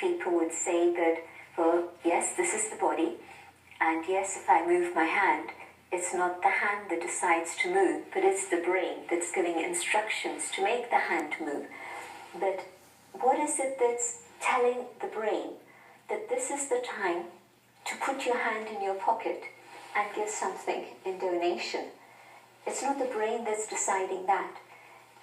people would say that, well, yes, this is the body, and yes, if I move my hand, it's not the hand that decides to move, but it's the brain that's giving instructions to make the hand move. But what is it that's telling the brain that this is the time to put your hand in your pocket and give something in donation? It's not the brain that's deciding that.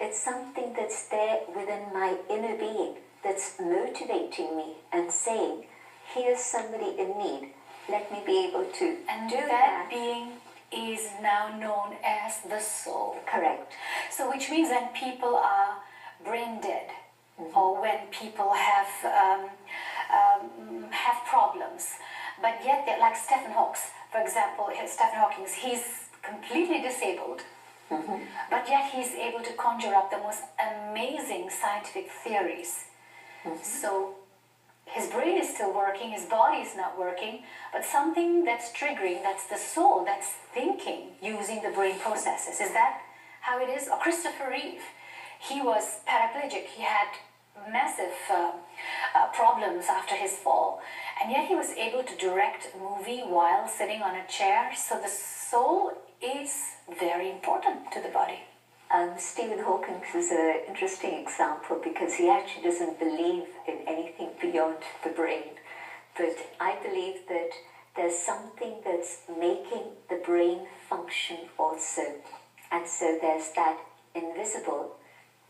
It's something that's there within my inner being that's motivating me and saying, here's somebody in need. Let me be able to and do that being is now known as the soul. Correct. So which means when people are brain dead, or when people have problems, but yet they're like Stephen Hawking, for example. Stephen Hawking, he's completely disabled, but yet he's able to conjure up the most amazing scientific theories. So his brain is still working, his body is not working, but something that's triggering, that's the soul, that's thinking using the brain processes. Is that how it is? Or Christopher Reeve, he was paraplegic, he had massive problems after his fall, and yet he was able to direct a movie while sitting on a chair. So the soul is very important to the body. Stephen Hawking is an interesting example because he actually doesn't believe in anything beyond the brain. But I believe that there's something that's making the brain function also. And so there's that invisible,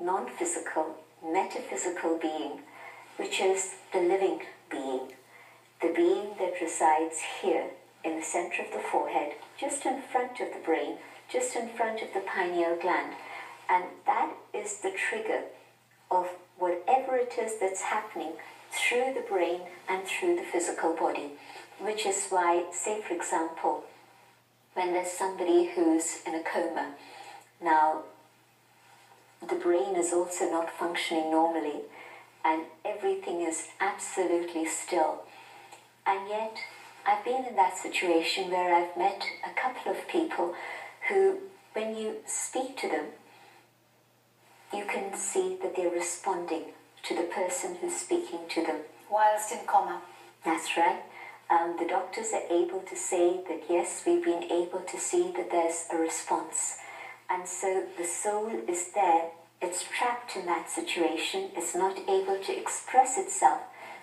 non-physical, metaphysical being, which is the living being. The being that resides here in the center of the forehead, just in front of the brain, just in front of the pineal gland. And that is the trigger of whatever it is that's happening through the brain and through the physical body. Which is why, say for example, when there's somebody who's in a coma, now the brain is also not functioning normally and everything is absolutely still. And yet I've been in that situation where I've met a couple of people who, when you speak to them, you can see that they're responding to the person who's speaking to them. Whilst in coma. That's right. The doctors are able to say that yes, we've been able to see that there's a response. And so the soul is there, it's trapped in that situation, it's not able to express itself,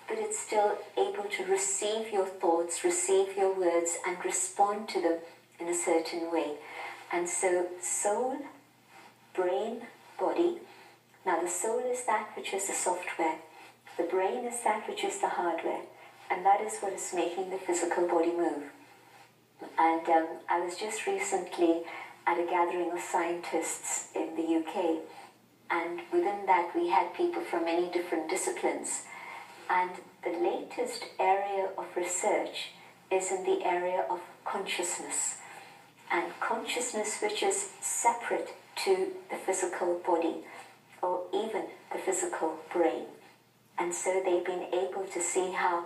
but it's still able to receive your thoughts, receive your words, and respond to them in a certain way. And so soul, brain, body. Now the soul is that which is the software. The brain is that which is the hardware. And that is what is making the physical body move. And I was just recently at a gathering of scientists in the UK. And within that we had people from many different disciplines. And the latest area of research is in the area of consciousness. And consciousness which is separate to the physical body or even the physical brain. And so they've been able to see how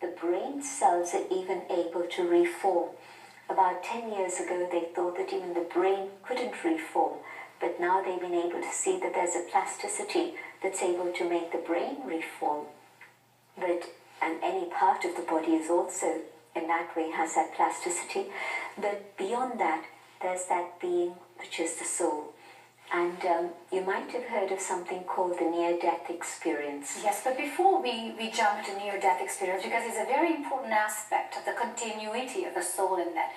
the brain cells are even able to reform. About 10 years ago they thought that even the brain couldn't reform, but now they've been able to see that there's a plasticity that's able to make the brain reform. And any part of the body is also in that way has that plasticity. But beyond that, there's that being which is the soul. And you might have heard of something called the near-death experience. Yes, but before we jump to near-death experience, because it's a very important aspect of the continuity of the soul in that.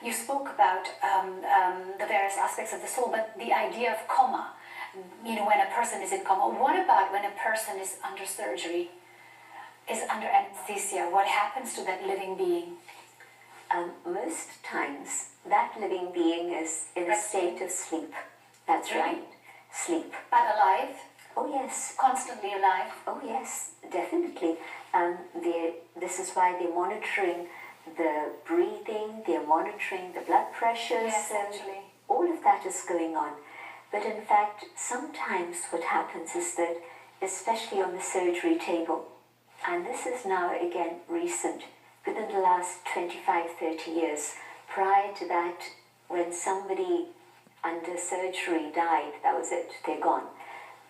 You spoke about the various aspects of the soul, but the idea of coma, when a person is in coma. What about when a person is under surgery, is under anesthesia? What happens to that living being? Most times, that living being is in a state of sleep. That's right, sleep. But alive? Oh yes. Constantly alive? Oh yes, definitely. This is why they're monitoring the breathing, they're monitoring the blood pressures. Yes, actually. All of that is going on. But in fact, sometimes what happens is that, especially on the surgery table, and this is now again recent, within the last 25, 30 years, prior to that, when somebody under surgery died, that was it, they're gone.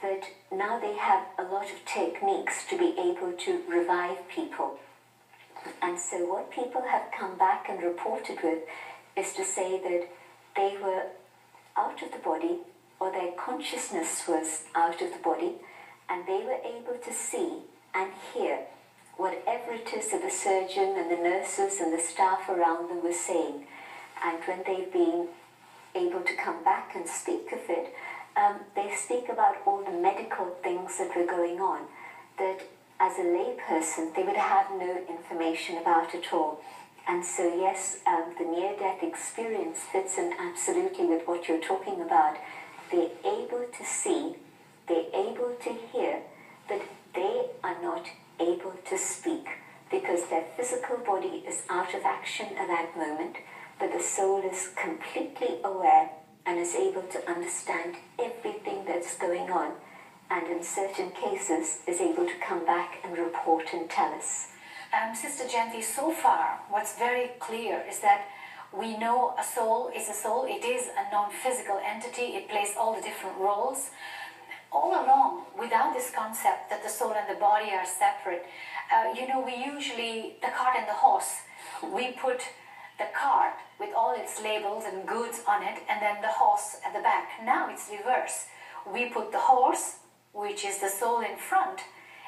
that now they have a lot of techniques to be able to revive people. And so what people have come back and reported with is to say that they were out of the body, or their consciousness was out of the body, and they were able to see and hear whatever it is that the surgeon and the nurses and the staff around them were saying. And when they've been able to come back and speak of it, they speak about all the medical things that were going on, that as a layperson they would have no information about at all. And so yes, the near-death experience fits in absolutely with what you're talking about. They're able to see, they're able to hear, but they are not able to speak because their physical body is out of action at that moment, but the soul is completely aware and is able to understand everything that's going on, and in certain cases is able to come back and report and tell us. Sister Jayanti, so far what's very clear is that we know a soul is a soul. It is a non-physical entity. It plays all the different roles. All along, without this concept that the soul and the body are separate, we usually, the cart and the horse, we put the cart with all its labels and goods on it, and then the horse at the back. Now it's reverse. We put the horse, which is the soul, in front,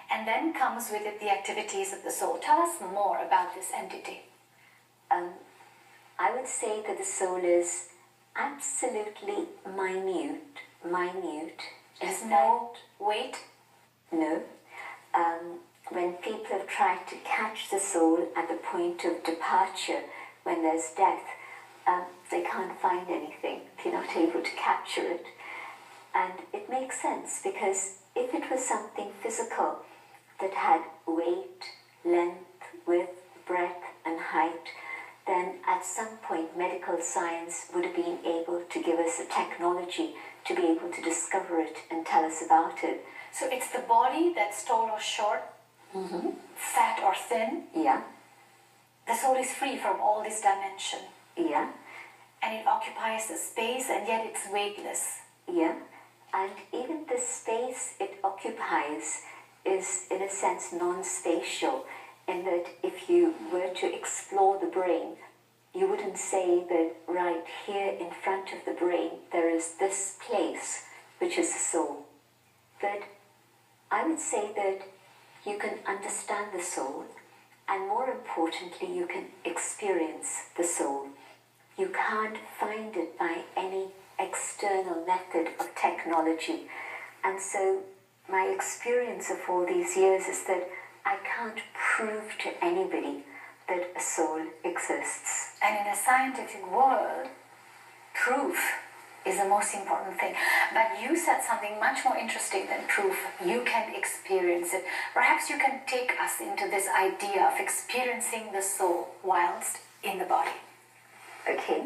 and then comes with it the activities of the soul. Tell us more about this entity. I would say that the soul is absolutely minute. There's no weight? No. When people have tried to catch the soul at the point of departure, when there's death, they can't find anything. They're not able to capture it. And it makes sense, because if it was something physical that had weight, length, width, breadth and height, then at some point medical science would have been able to give us the technology to be able to discover it and tell us about it. So it's the body that's tall or short, fat or thin. Yeah. The soul is free from all this dimension. Yeah. And it occupies the space, and yet it's weightless. Yeah. And even the space it occupies is, in a sense, non-spatial, in that if you were to explore the brain, you wouldn't say that right here in front of the brain there is this place, which is the soul. But I would say that you can understand the soul, and more importantly, you can experience the soul. You can't find it by any external method of technology. And so my experience of all these years is that I can't prove to anybody that a soul exists. And in a scientific world, proof is the most important thing. But you said something much more interesting than proof. You can experience it. Perhaps you can take us into this idea of experiencing the soul whilst in the body. Okay.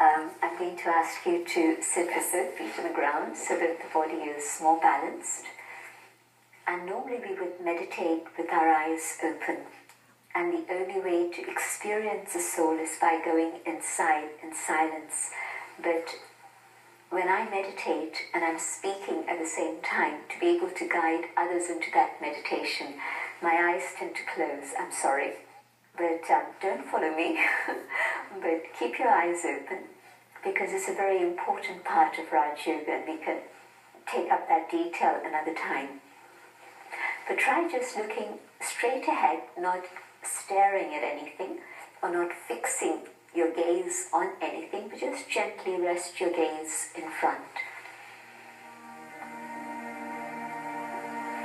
I'm going to ask you to sit with both feet on the ground so that the body is more balanced. And normally we would meditate with our eyes open. And the only way to experience the soul is by going inside in silence. But when I meditate and I'm speaking at the same time to be able to guide others into that meditation, my eyes tend to close. I'm sorry. But don't follow me. But keep your eyes open, because it's a very important part of Raj Yoga, and we can take up that detail another time. But try just looking straight ahead, not staring at anything or not fixing your gaze on anything, but just gently rest your gaze in front.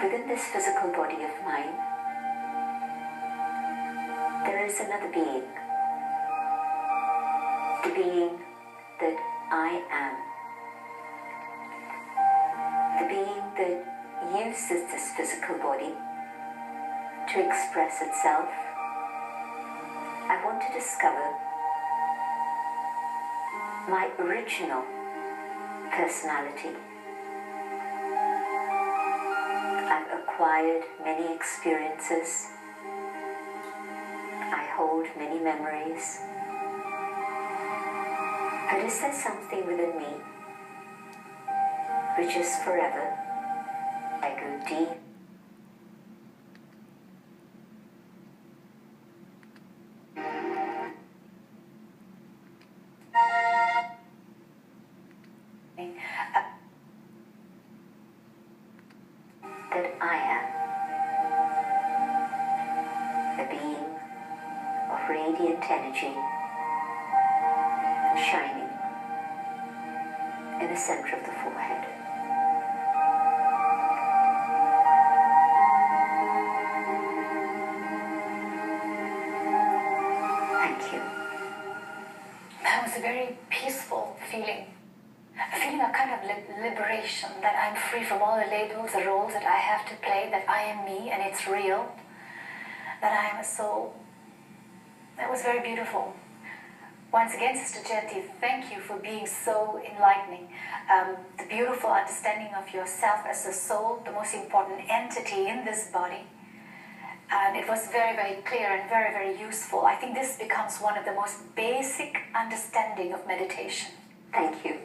Within this physical body of mine, there is another being. The being that I am. The being that uses this physical body to express itself. I want to discover my original personality. I've acquired many experiences. I hold many memories. But is there something within me which is forever, deep. That I am a being of radiant energy shining in the center of the forehead. Thank you. That was a very peaceful feeling. A feeling of kind of liberation, that I'm free from all the labels, the roles that I have to play, that I am me and it's real, that I am a soul. That was very beautiful. Once again, Sister Jayanti, thank you for being so enlightening. The beautiful understanding of yourself as a soul, the most important entity in this body. And it was very, very clear and very, very useful. I think this becomes one of the most basic understanding of meditation. Thank you.